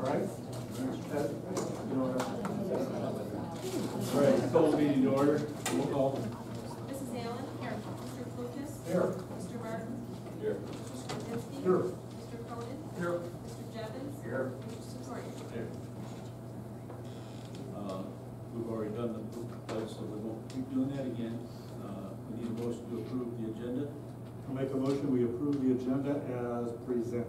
right. All right, call the meeting to order. Roll call. Mrs. Allen? Here. Mr. Lucas? Here. Mr. Martin? Here. Mr. Straczynski? Here. Mr. Cronin? Here. Mr. Jevons? Here. Mr. Satori? Here. We've already done the pledge, so we won't keep doing that again. We need a motion to approve the agenda. I'll make a motion, we approve the agenda as presented.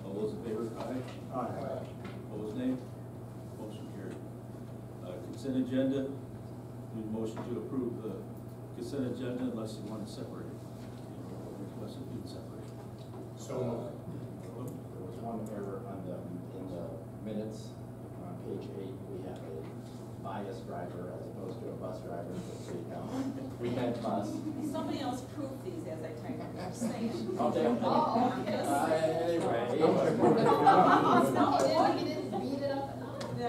All those in favor, aye. Aye. Opposed, nay. Motion carried. Consent agenda, need a motion to approve the consent agenda unless you want to separate it. Unless it being separated. So there was one error on in the minutes on page 8. We have a bias driver as opposed to a bus driver. So you know, we had bus. Somebody else proved these as I typed them. I'm saying. Okay. Oh, I'm just saying. Anyway. No, You didn't beat it up enough. Yeah,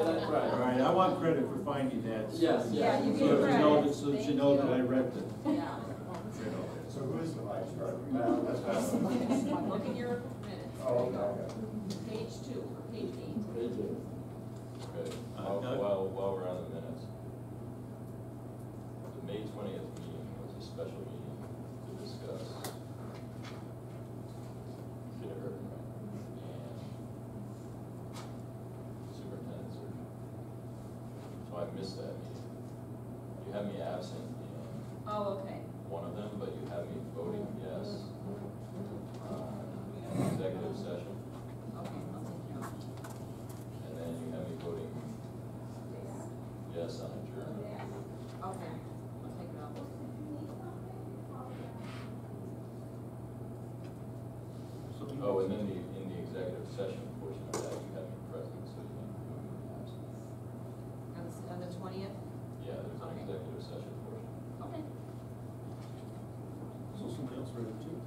that's right. All right, I want credit for finding that. Yes. Yeah, you So get that you know, credit. so that you know that I read it. Yeah. So who's the vice driver? Look at your minutes. Oh, okay. Page 2 or page 8. Page 8. Good. Doug? While we're on the minutes, the May 20th meeting was a special meeting to discuss kindergarten and superintendent search. So I missed that meeting. You have me absent in Oh, okay. one of them, but you have me voting yes in the executive session, Okay, I'll take care of it. and then you have me voting yes on adjournment. Okay, I'll take it off. Oh, and then in the executive session portion of that, you have me present, so you can move me absent. On the 20th? Yeah, there's an executive session portion. Okay. So somebody else read it too.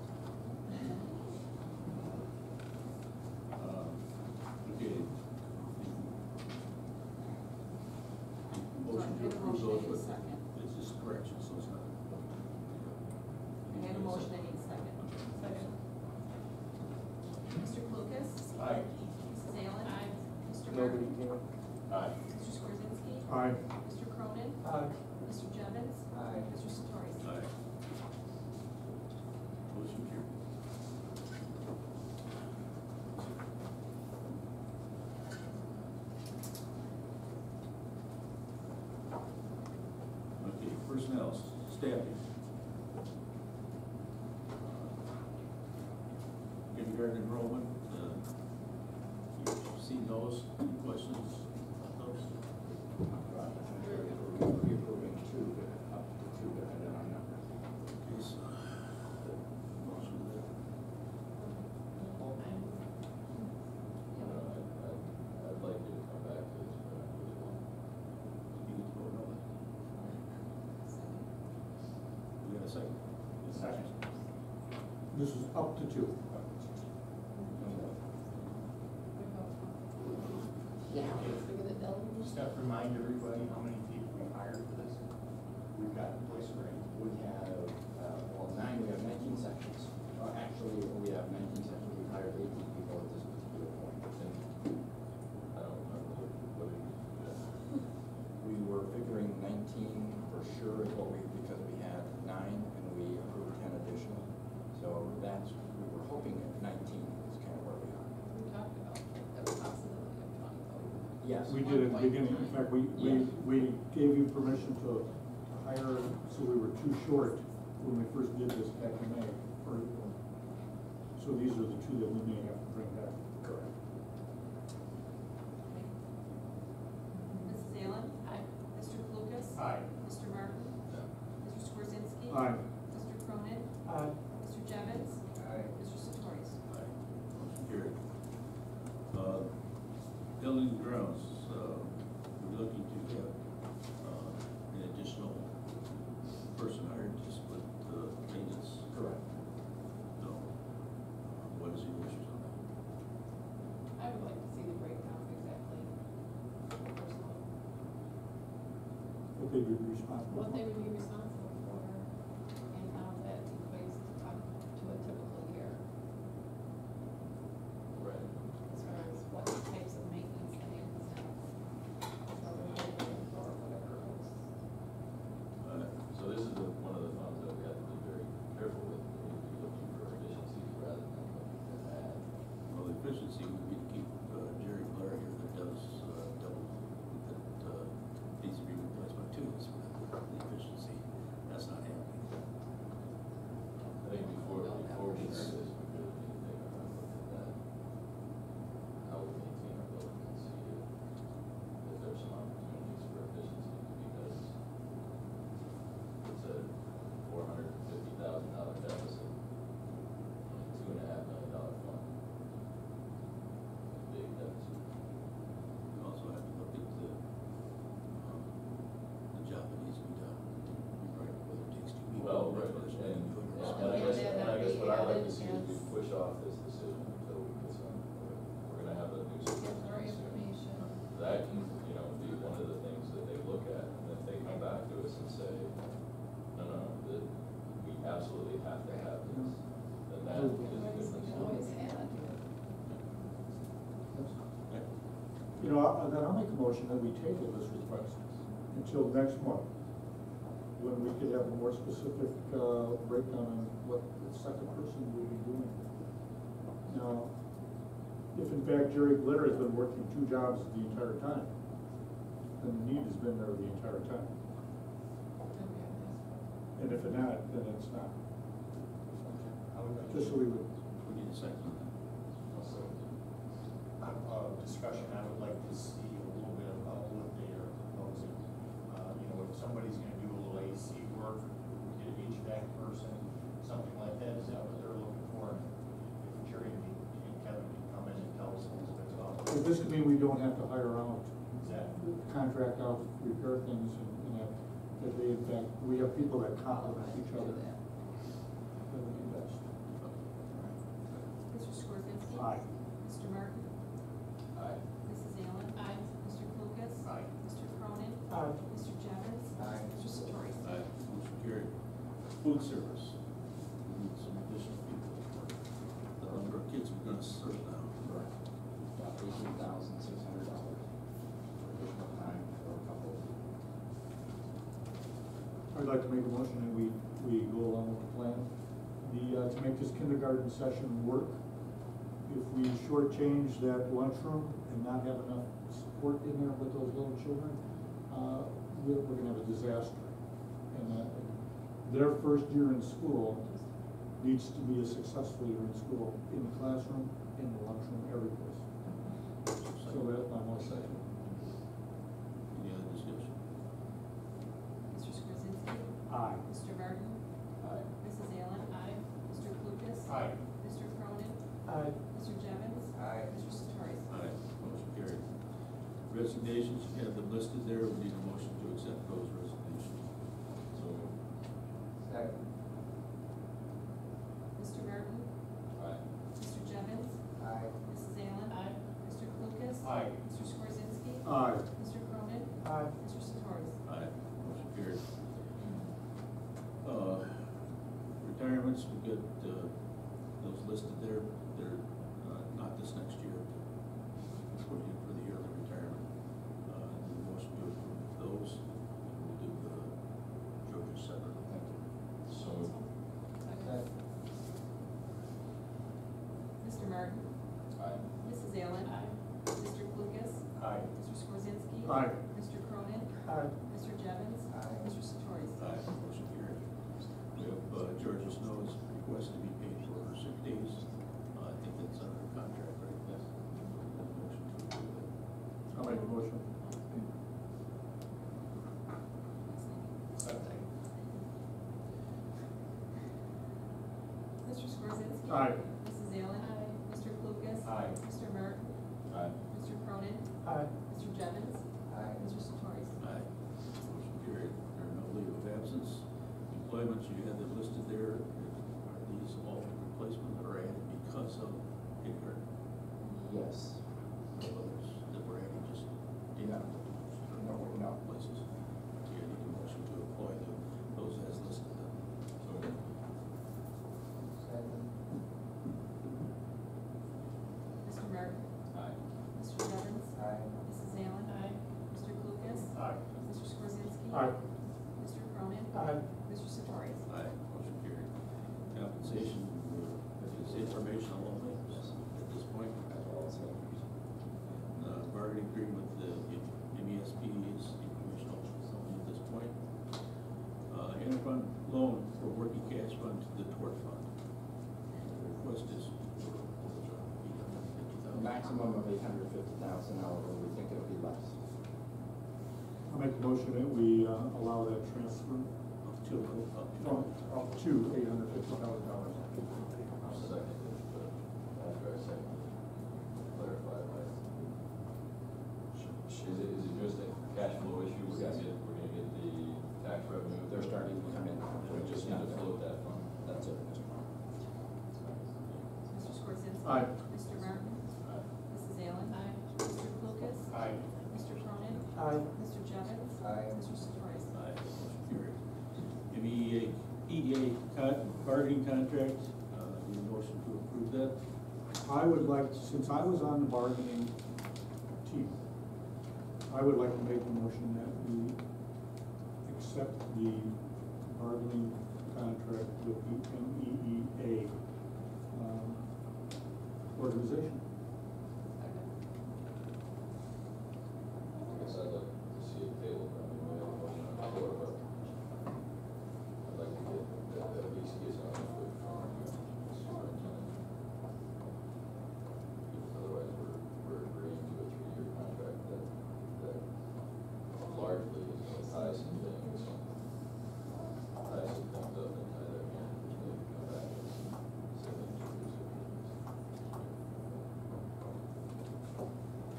Okay. Motion to approve those with, Second. it's just correction, so it's not. I had a motion, I need a second. Second. Mr. Lucas? Aye. Mrs. Allen? Aye. Mr. Nobody Martin? came. Aye. Mr. Straczynski? Aye. Mr. Cronin? Aye. Mr. Jevons? Aye. Mr. Satori? Aye. Motion carried. Okay, personnel, staffing. Kindergarten enrollment, you've seen those, any questions about those? We're approving 2, up to 2, depending on number. Okay, so, motion to that. I'd like you to come back to this, but I really want. You get to vote no. We got a second? Second. This is up to 2. Yeah. Just Just to remind everybody how many people we hired for this. We've got voice rate. We have, 9, we have 19 sections. Actually, we have 19 sections. We've hired 18 people at this particular point. I don't remember what it is. We were figuring 19 for sure is what because we had 9 and we approved 10 additional. So we were hoping at 19 is kind of where we are. We talked about the possibility of 20. Yes. We did at the beginning, in fact, we gave you permission to hire, so we were too short when we first did this back in May. So these are the 2 that we may have to bring back. Correct. Mrs. Allen? Aye. Mr. Lucas? Aye. Mr. Martin? Mr. Straczynski? Aye. Mr. Cronin? Aye. Mr. Jevons? Aye. Mr. Satori? Aye. Motion carried. Building and grounds, we're looking to get, an additional person hired just with, maintenance. Correct. No. What is your wishes on that? I would like to see the breakdown exactly. Personally. What they would be responsible What for. they would be responsible for and how that equates up to a typical year. like to see is we push off this decision until we get some, we're gonna have a new Get more superintendent soon. information. That can, you know, be one of the things that they look at, and if they come back to us and say, no, that we absolutely have to have this, then that is a Otherwise, we can always difference. add. You know, then I'll make a motion that we table this request until next month, when we could have a more specific, breakdown on what the second person would be doing. Now, if in fact Jerry Glitter has been working 2 jobs the entire time, then the need has been there the entire time. And if it's not, then it's not. Just so we would. We need a second. Also, discussion, I would like to see a little bit about what they are proposing. You know, if somebody's gonna do a little AC work, get an HVAC person, something like that, is that what they're looking for? If Jerry and Kevin can come in and tell us a little bit about But it. this could mean we don't have to hire out, Exactly. contract out, repair things, and that they, in fact, we have people that complement each other. That would be best. Mr. Skorzinski? Aye. Mr. Martin? Aye. Mrs. Allen? Aye. Mr. Lucas? Aye. Mr. Cronin? Aye. Mr. Jennings? Aye. Mr. Satori? Aye, motion carried. Food service, we need some additional people. The number of kids we're gonna serve now. About $18,600 for additional time for a couple. I'd like to make a motion that we go along with the plan. To make this kindergarten session work, if we shortchange that lunchroom and not have enough support in there with those little children, we're gonna have a disaster. And their first year in school needs to be a successful year in school, in the classroom, in the lunchroom, every place. So that's my motion. Any other discussion? Mr. Skorzinski? Aye. Mr. Martin? Aye. Mrs. Allen? Aye. Mr. Lucas? Aye. Mr. Cronin? Aye. Mr. Jennings? Aye. Mr. Satori? Aye, motion carried. Resignations, you have them listed there, we need a motion to accept those resignations. So moved. Second. Mr. Martin? Aye. Mr. Jennings? Aye. Mrs. Allen? Aye. Mr. Lucas? Aye. Mr. Skorzinski? Aye. Mr. Cronin? Aye. Mr. Satori? Aye, motion carried. Retirements, we got, those listed there, they're, not this next year. Put in for the early retirement. Need a motion to approve those, we'll do the Georgia separately. Thank you. So moved. Second. Mr. Martin? Aye. Mrs. Allen? Aye. Mr. Lucas? Aye. Mr. Skorzinski? Aye. Mr. Cronin? Aye. Mr. Jennings? Aye. Mr. Satori? Aye, motion carried. We have Georgia Snow's request to be paid for her sick days. I think that's under contract, right? Yes. Motion to approve that. I'll make a motion. Second. Mr. Skorzinski? Aye. Mrs. Allen? Aye. Mr. Lucas? Aye. Mr. Martin? Aye. Mr. Cronin? Aye. Mr. Jennings? Aye. Mr. Satori? Aye. Motion carried. There are no leave of absence. Employments, you had them listed there. Are these all replacement or added because of kindergarten? Yes. No others that we're adding, just No. No. places. Do you need a motion to employ those as listed then? So moved. Second. Mr. Martin? Aye. Mr. Jennings? Aye. Mrs. Allen? Aye. Mr. Lucas? Aye. Mr. Skorzinski? Aye. Mr. Cronin? Aye. Mr. Satori? Aye, motion carried. Compensation is informational only at this point. As well as Bargaining agreement, the MESP is informational only at this point. Interfund loan for working cash fund to the tort fund. The request is for $850,000. maximum of $850,000, however, we think it'll be less. I'll make a motion that we allow that transfer up to $850,000. I'll second it, but after I second it, clarify, right? Is it just a cash flow issue? We're gonna get the tax revenue? They're starting to come in. We just need to float that fund. That's it. Aye. Mr. Martin? Aye. Mrs. Allen? Aye. Mr. Lucas? Aye. Mr. Cronin? Aye. Mr. Jennings? Aye. Mr. Stories? Aye, motion carried. EDA bargaining contract, need a motion to approve that. I would like, since I was on the bargaining team, I would like to make a motion that we accept the bargaining contract with the MEEA organization. I guess I'd like to see it tabled, I mean, we have a motion on the floor, but I'd like to get, at least get some input from the superintendent. Because otherwise, we're agreeing to a 3-year contract that largely is gonna tie some things, tie some things up and tie their hands, and maybe come back with some signatures.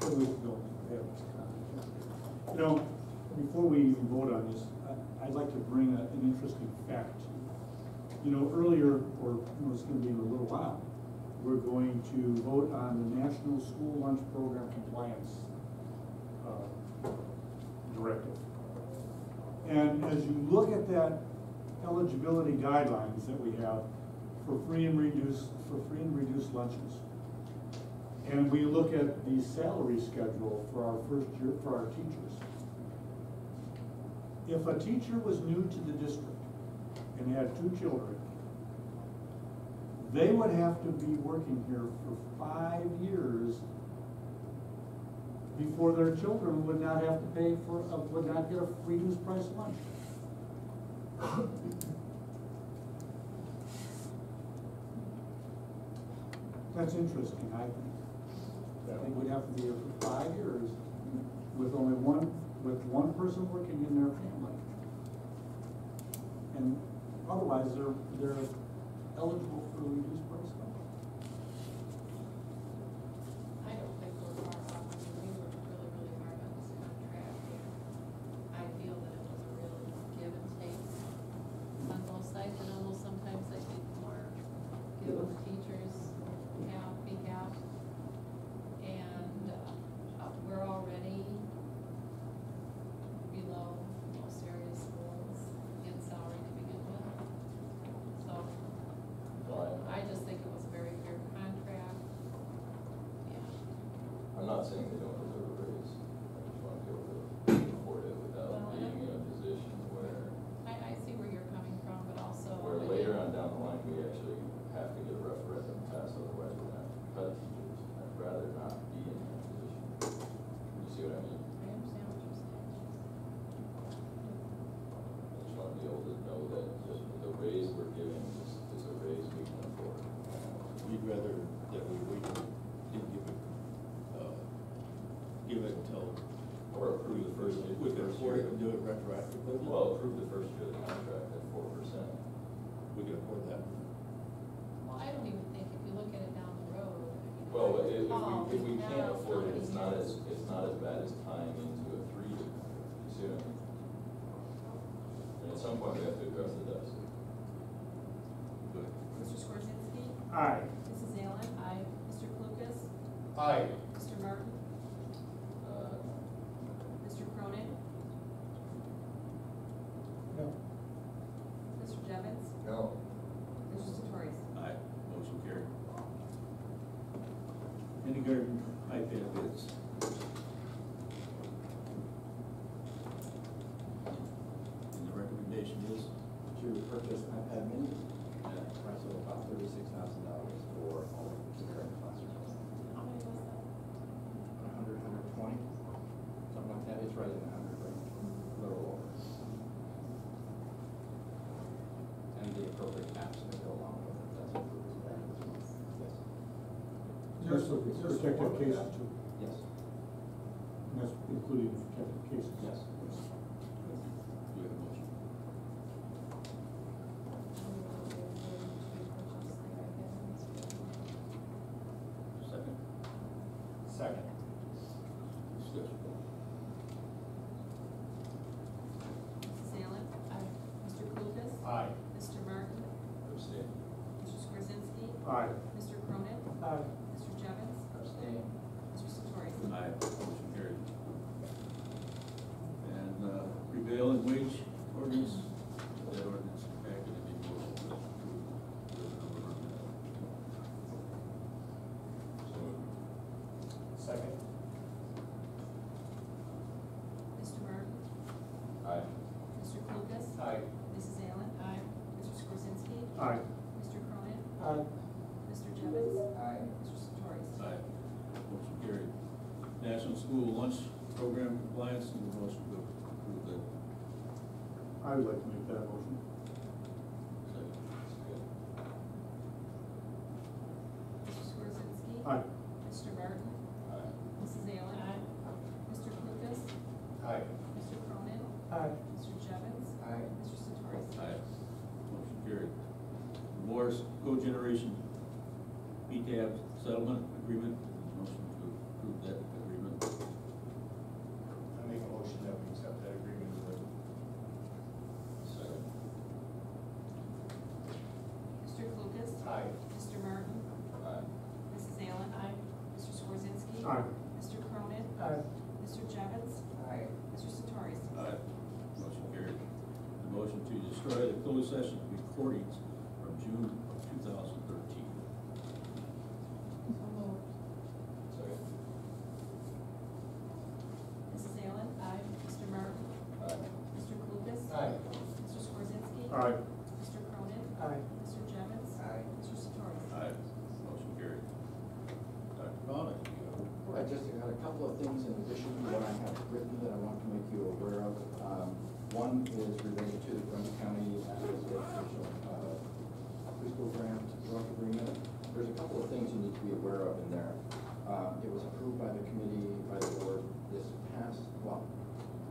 So we don't have this contract. You know, before we even vote on this, I'd like to bring an interesting fact to you. You know, earlier, or it's gonna be in a little while, we're going to vote on the National School Lunch Program Compliance Directive. And as you look at that eligibility guidelines that we have for free and reduced lunches, and we look at the salary schedule for our first year, for our teachers. If a teacher was new to the district and had 2 children, they would have to be working here for 5 years before their children would not have to pay for, would not get a reduced price lunch. That's interesting, I think. I think we'd have to be here for 5 years with only one person working in their family. And otherwise, they're eligible for reduced price lunch. I don't think we're far off. I mean, we worked really, really hard on this contract. I feel that it was a real give and take on both sides, and almost sometimes I think more give the teachers half, be half. And we're already below most area schools in salary to begin with. So I just think it was a very fair contract. Yeah. I'm not saying they don't deserve a raise, I just want to be able to afford it without Well, being in a position where, I see where you're coming from, but also. where later on down the line, we actually have to get a referendum passed, otherwise we're gonna have to cut teachers. I'd rather not be in that position. You see what I mean? I understand what you're saying. I just want to be able to know that just the raise we're giving is a raise we can afford. We'd rather that we wait and give it until Or approve the first year. we can afford it and do it retroactively. Well, approve the first year of the contract at 4%. We can afford that. Well, I don't even think, if you look at it down the road. I mean, Well, recall, if we can't now afford it, how it's many not years- as bad as tying into a 3-year, you see what I mean? And at some point, we have to address the deficit. Good. Mr. Skorzinski? Aye. Mrs. Allen? Aye. Mr. Lucas? Aye. Mr. Martin? Mr. Cronin? No. Mr. Jennings? No. Mr. Stories? Aye, motion carried. Kindergarten iPad bids. And the recommendation is, To purchase iPad mini at a price of about $36,000 for all of the current classrooms. How many was that? 100, 120, something like that. It's right in the 100 range, a little over. And the appropriate apps that go along with it, that's included in that as well. Yes. There's protective cases too, Yes. and that's including protective cases. Yes. do we have a motion? Second? Second. Discussion. Mrs. Allen? Aye. Mr. Lucas? Aye. Mr. Martin? Abstain. Mr. Skorzinski? Aye. Mr. Cronin? Aye. Mr. Jevons? Abstain. Mr. Satori? Aye, motion carried. And prevailing wage ordinance, that ordinance acted in the motion to approve the number on that. So moved. Second. Mr. Martin? Aye. Mr. Lucas? Aye. Mrs. Allen? Aye. Mr. Skorzinski? Aye. Mr. Cronin? Aye. Mr. Jevons? Aye. Mr. Satori? Aye, motion carried. National School Lunch Program Compliance, and the motion to approve that. I would like to make that motion. Second. Mr. Skorzinski? Aye. Mr. Martin? Aye. Mrs. Allen? Mr. Lucas? Aye. Mr. Cronin? Aye. Mr. Jevons? Aye. Mr. Satori? Aye, motion carried. Morris Cogeneration PTAB Settlement Agreement, motion to approve that agreement. I make a motion that we accept that agreement as written. Second. Mr. Lucas? Aye. Mr. Martin? Aye. Mrs. Allen? Mr. Skorzinski? Aye. Mr. Cronin? Aye. Mr. Jevons? Aye. Mr. Satori? Aye, motion carried. The motion to destroy the closed session recordings from June of 2013. So moved. Second. Mrs. Allen? Mr. Martin? Aye. Mr. Lucas? Aye. Mr. Skorzinski? Aye. Mr. Cronin? Aye. Mr. Jevons? Aye. Mr. Satori? Aye, motion carried. Dr. Bonick, you go. I just got a couple of things in addition to what I have written that I want to make you aware of. One is related to the Grundy County Educational Preschool Grant Work Agreement. There's a couple of things you need to be aware of in there. It was approved by the committee, by the board this past, well,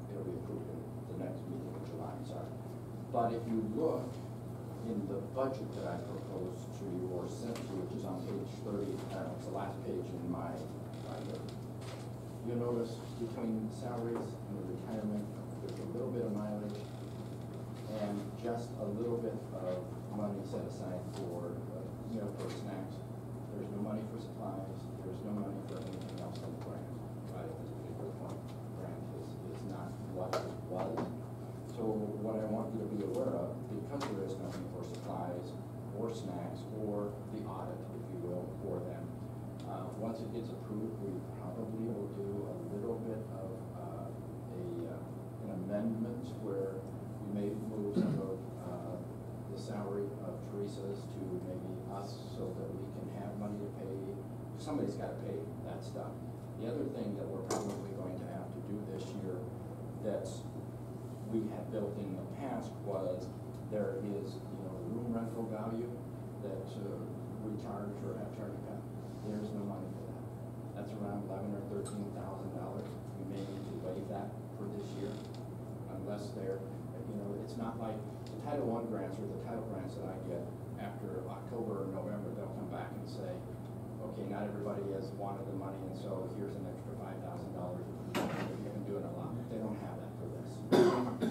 it'll be approved in the next meeting in July, sorry. But if you look in the budget that I proposed to you or sent to you, which is on page 30, it's the last page in my binder. You'll notice between salaries and the retirement, there's a little bit of mileage and just a little bit of money set aside for, for snacks. There's no money for supplies, there's no money for anything else in the grant. Right at this particular point, grant is not what it was. So what I want you to be aware of, because there is nothing for supplies or snacks or the audit, if you will, for them, once it gets approved, we probably will do a little bit of an amendment where we may move some of the salary of Teresa's to maybe us so that we can have money to pay. Somebody's got to pay that stuff. The other thing that we're probably going to have to do this year that's we had built in the past was there is, room rental value that we charge or have charged back. There's no money for that. That's around $11,000 or $13,000. We may need to waive that for this year, unless they're, it's not like the Title I grants or the title grants that I get after October or November. They'll come back and say, okay, not everybody has wanted the money, and so here's an extra $5,000. You can do it a lot. They don't have that for this.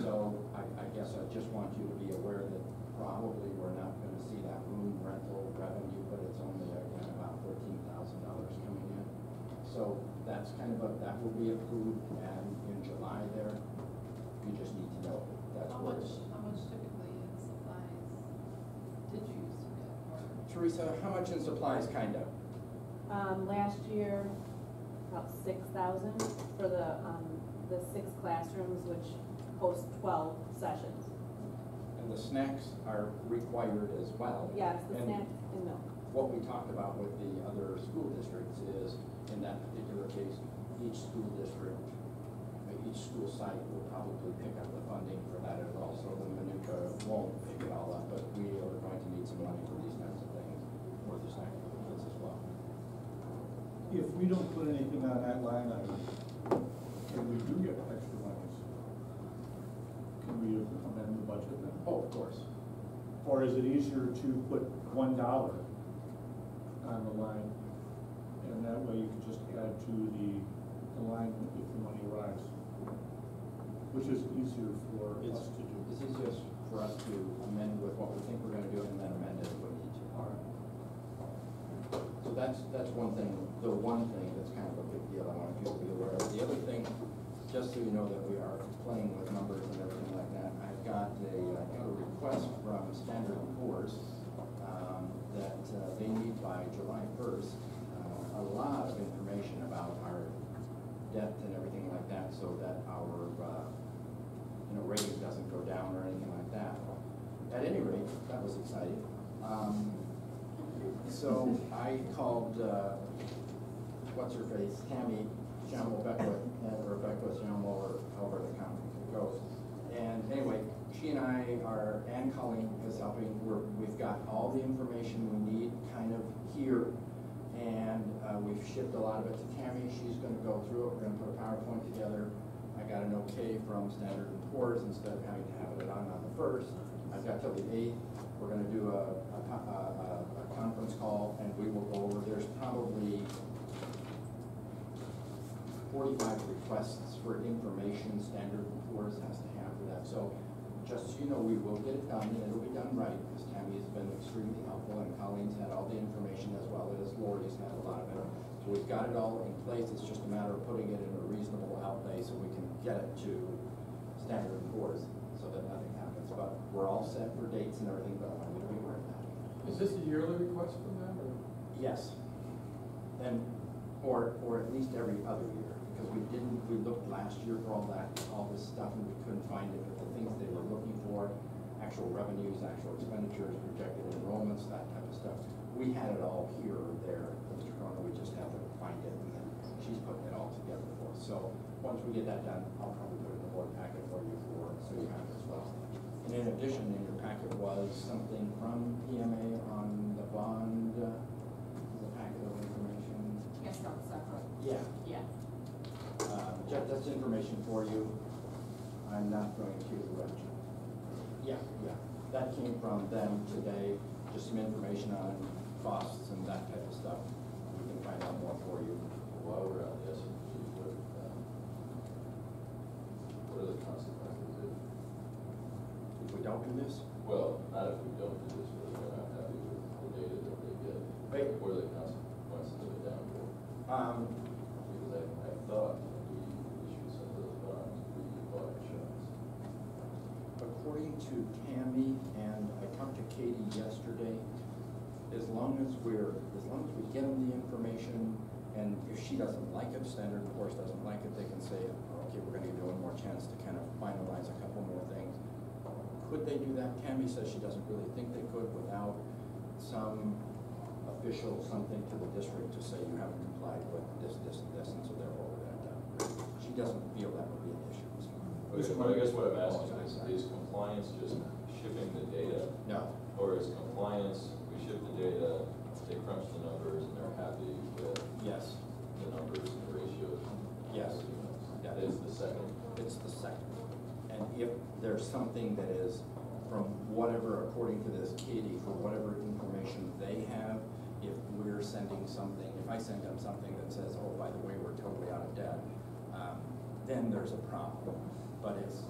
So I guess I just want you to be aware that probably we're not going to see that room rental revenue, but it's only again about $13,000 coming in. So that's that will be approved, and in July there, you just need to know that's How where much it's. typically in supplies did you use for that for? Teresa, how much in supplies, kind of? Last year, about 6,000 for the 6 classrooms, which host 12 sessions. And the snacks are required as well. Yes, the And snacks and milk. what we talked about with the other school districts is, in that particular case, each school district, each school site will probably pick up the funding for that as well. So the Minooka won't pick it all up, but we are going to need some money for these kinds of things, for the snack kids as well. If we don't put anything on that line item, and we do get extra monies, can we amend the budget then? Oh, of course. Or is it easier to put $1 on the line, and that way you can just add to the line if the money arrives? Which is easier for us to do. It's easiest for us to amend with what we think we're gonna do and then amend it if we need to. All right. So so that's one thing, the one thing that's kind of a big deal I want people to be aware of. The other thing, just so you know that we are playing with numbers and everything like that, I got a request from Standard & Poor's that they need by July 1st a lot of information about our debt and everything like that, so that our rating doesn't go down or anything like that. At any rate, that was exciting. So I called, what's her face, Tammy Shamwell Beckwith, or Beckwith Shamwell, or however the count goes. And anyway, she and I are, and Colleen is helping, we've got all the information we need kind of here. And we've shipped a lot of it to Tammy. She's gonna go through it. We're gonna put a PowerPoint together. I got an okay from Standard & Poor's instead of having to have it on the 1st. I've got till the 8th. We're gonna do a conference call, and we will go over, there's probably 45 requests for information Standard & Poor's has to have for that. So just so you know, we will get it done, and it'll be done right, because Tammy has been extremely helpful, and Colleen's had all the information as well as Lori's had a lot of it. So we've got it all in place. It's just a matter of putting it in a reasonable outlay so we can get it to Standard & Poor's so that nothing happens. But we're all set for dates and everything, but I want you to be aware of that. Is this a yearly request from them, or? Yes. And, or at least every other year, because we looked last year for all this stuff, and we couldn't find it, but the things they were looking for, actual revenues, actual expenditures, projected enrollments, that type of stuff, we had it all here or there, Mr. Corona, we just had to find it, and then she's putting it all together for us. So, once we get that done, I'll probably put it in the board packet for you so you have it as well. And in addition, in your packet was something from PMA on the bond, the packet of information. Yes, no, separate. Yeah. Yeah. Jeff, that's information for you. I'm not going to, yeah, that came from them today, just some information on costs and that type of stuff. We can find out more for you. While we're on the S&P, what are the consequences If we don't do this, well, not if we don't do this, but if we're not happy with the data that they get, Right. what are the consequences of a downfall? Because I thought we issued some of those bonds, we bought insurance. according to Tammy, and I talked to Katie yesterday, as long as we get them the information, and if she doesn't like it, Standard & Poor's doesn't like it, they can say, okay, we're gonna give you one more chance to kind of finalize a couple more things. Could they do that? Tammy says she doesn't really think they could without some official something to the district to say you haven't complied with this, and so therefore we're gonna do. She doesn't feel that would be an issue. Okay, but I guess what I'm asking is compliance just shipping the data? No. Or is compliance, we ship the data, they crunch the numbers, and they're happy with Yes. the numbers and the ratios? Yes. That is the second? It's the second. And if there's something that is from whatever, according to this Katie, for whatever information they have, if we're sending something, if I send them something that says, oh, by the way, we're totally out of debt, then there's a problem. But it's,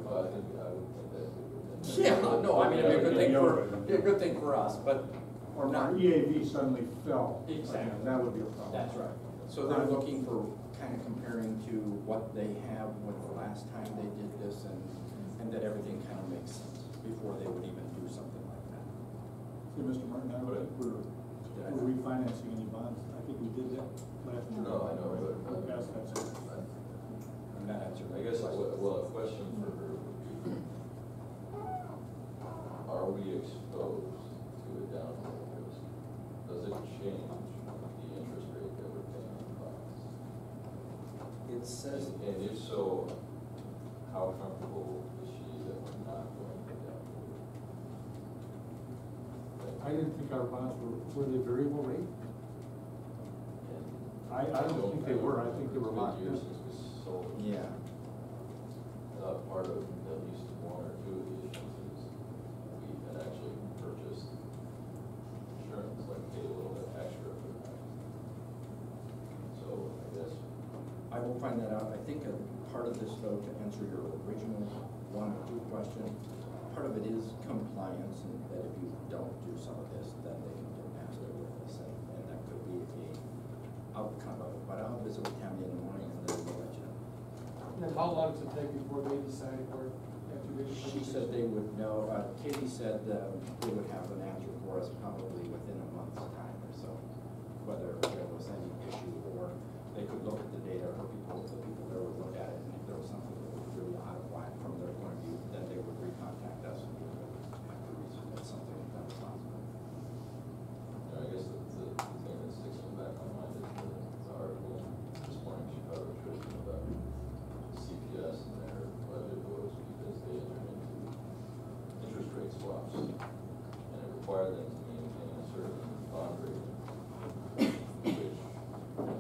Well, I would think that would. yeah, no, I mean, it'd be a good thing for us, but, Or not. our EAV suddenly fell. Exactly. That would be a problem. That's right. So they're looking for kind of comparing to what they have with the last time they did this, and that everything kind of makes sense before they would even do something like that. See, Mr. Martin, I don't think we're refinancing any bonds. I think we did that last year. No, I know, but. Yes, that's it. I'm not answering. I guess, well, a question for her would be, are we exposed to a downfall risk? Does it change the interest rate that we're paying on bonds? It says, And if so, how comfortable is she that we're not going to downfall? I didn't think our bonds were they variable rate? I don't think they were. I think they were locked in. It's been years since we sold them. yeah, Part of at least one or two of the issues is we had actually purchased insurance, like paid a little bit extra for that. So I guess, I will find that out. I think a part of this, though, to answer your original 1 or 2 question, part of it is compliance, and that if you don't do some of this, then they can get past it with us. And come up, but I'll visit with Tammy in the morning and then we'll let you know. And how long does it take before they decide where activation? She said they would know, Katie said they would have an answer for us probably within a month's time or so, whether there was any issue or they could look at the data or the people there would look at it, and if there was something that was really out of whack from their point of view, then they would recontact us and we would have to resubmit something if that was possible. I guess the thing that sticks in the back of my mind is the article this morning in Chicago Tribune about CPS and their budget woes because they entered into interest rate swaps. And it required them to maintain a certain bond rating, which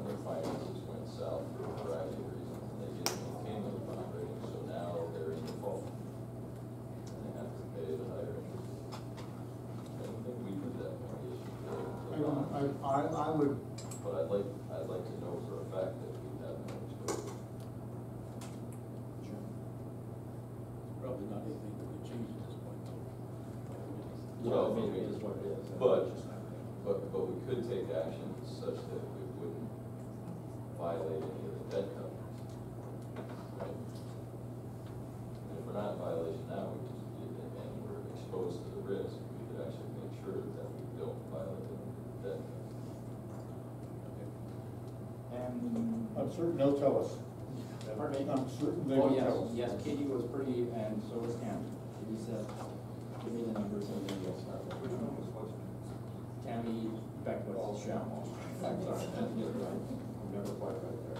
their finances went south for a variety of reasons, and they didn't maintain those bond ratings, so now they're in default. And they have to pay the higher interest. I don't think we did that when we issued the bond. I would, But I'd like to know for a fact that we have no exposure. Probably not anything that could change at this point, though. Well, Maybe it is what it is. But we could take action such that we wouldn't violate any of the debt covenants. Right? And if we're not in violation now, and we're exposed to the risk, we could actually make sure that we don't violate any of the debt covenants. And I'm certain they'll tell us. Pardon me? I'm certain they oh, will yes, tell us. yes, Katie was pretty, and so was Tammy. Katie said, give me the numbers and then you'll start. Which one was what? Tammy Beckwith, Shamwell. I'm sorry, that's it, right? I'm never quite right there.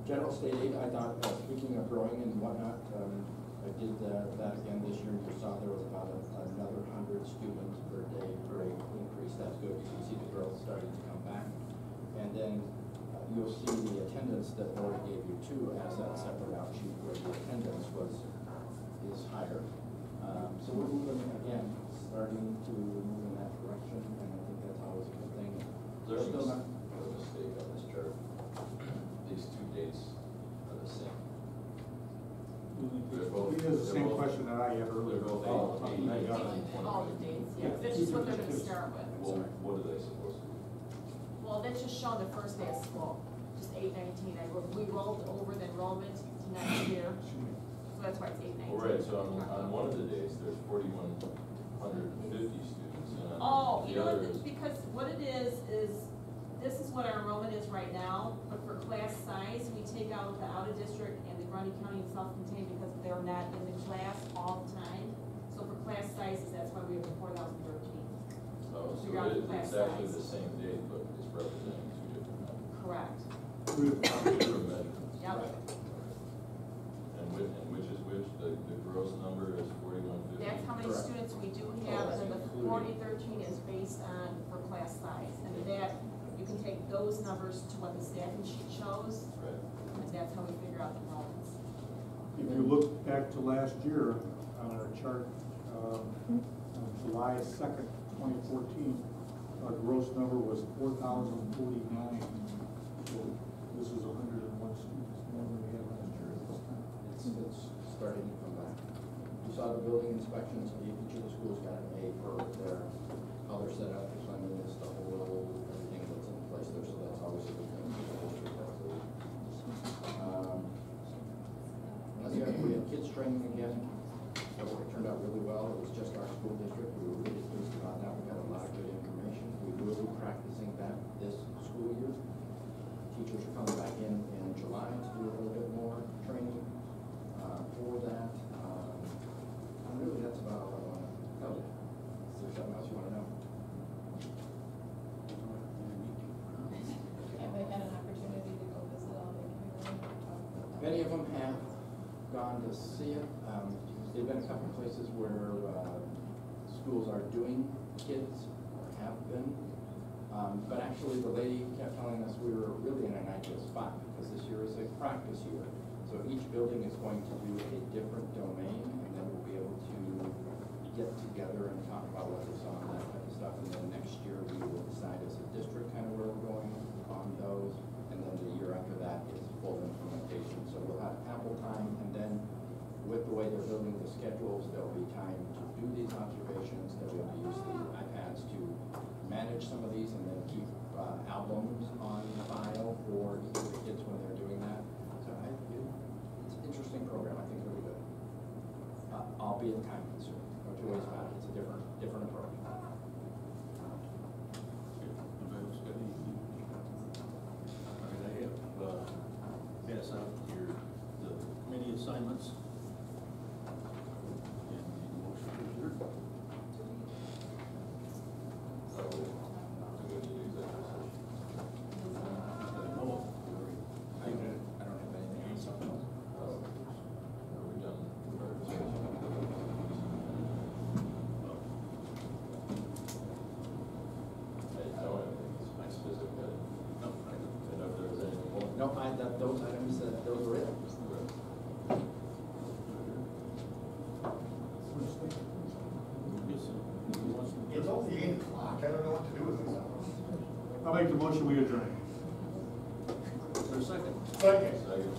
General state aid, I thought, speaking of growing and whatnot, I did that again this year. You saw there was about another 100 students per day grade increase. That's good. You can see the growth starting to come back. And then you'll see the attendance that Lori gave you too as that separate out sheet where the attendance is higher. So we're moving again, starting to move in that direction, and I think that's always a good thing. There's Still not, a mistake on this chart. These two dates are the same. They're both- He has the they're same both- question that I had earlier. They're both Oh, eight, my eight, God. nine, All the dates, yeah, this is what they're gonna start with. Well, what are they supposed to do? Well, that's just showing the first day of school, just 8/19. We rolled over the enrollment to next year, so that's why it's 8/19. All right, so on one of the days, there's 4,150 students, and Oh, on you the know other what, is, because what it is this is what our enrollment is right now, but for class size, we take out the out-of-district and the Grundy County and self-contained because they're not in the class all the time. So for class sizes, that's why we have the 4,013. oh, so figure out the class it's actually size. the same date, but it's representing two different numbers. Correct. Different measurements. Yep. And which is which, the gross number is 4,150? That's how many Correct. students we do have, and then the 4013 is based on for class size. And that, you can take those numbers to what the staffing sheet shows, Right. and that's how we figure out the enrollments. If you look back to last year on our chart, on July 2nd, 2014, our gross number was 4,049. So this is 101 students more than we had last year at this time. it's starting to come back. You saw the building inspections, each of the schools got an A for their, how they're set up, the cleanliness, the whole, everything that's in place there, so that's always a good thing. We had kids training again, it turned out really well, it was just our school district, we were really pleased about that, we got a lot of good information. We will be practicing that this school year. Teachers are coming back in July to do a little bit more training for that. And really, that's about all I want to tell you. Is there something else you want to know? Have they had an opportunity to go visit all the kindergarten? Many of them have gone to see it. There've been a couple of places where schools are doing kids, or have been. But actually, the lady kept telling us we were really in an ideal spot, because this year is a practice year. So each building is going to do a different domain, and then we'll be able to get together and talk about what they saw and that type of stuff. And then next year, we will decide as a district kind of where we're going on those. And then the year after that is full implementation. So we'll have ample time, and then with the way they're building the schedules, there'll be time to do these observations. They'll be able to use the iPads to manage some of these, and then keep problems on file for each of the kids when they're doing that. So it's an interesting program, I think it'll be good. Albeit time consuming, no two ways about it, it's a different approach. Anybody else got anything? All right, I have, pass out here the committee assignments. And the motion to adjourn. So, do we need executive session? Oh, I don't have anything else. Are we done? I don't have anything specific. no, I don't. I know if there was anything more. No, those items, those were it. Yes, sir. Who wants to- It's only 8 o'clock, I don't know what to do with myself. I'll make the motion, we adjourn. Is there a second? Okay. Second.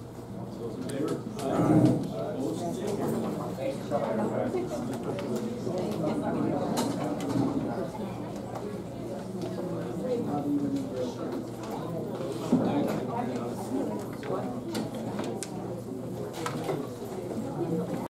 Those in favor? Opposed, nay?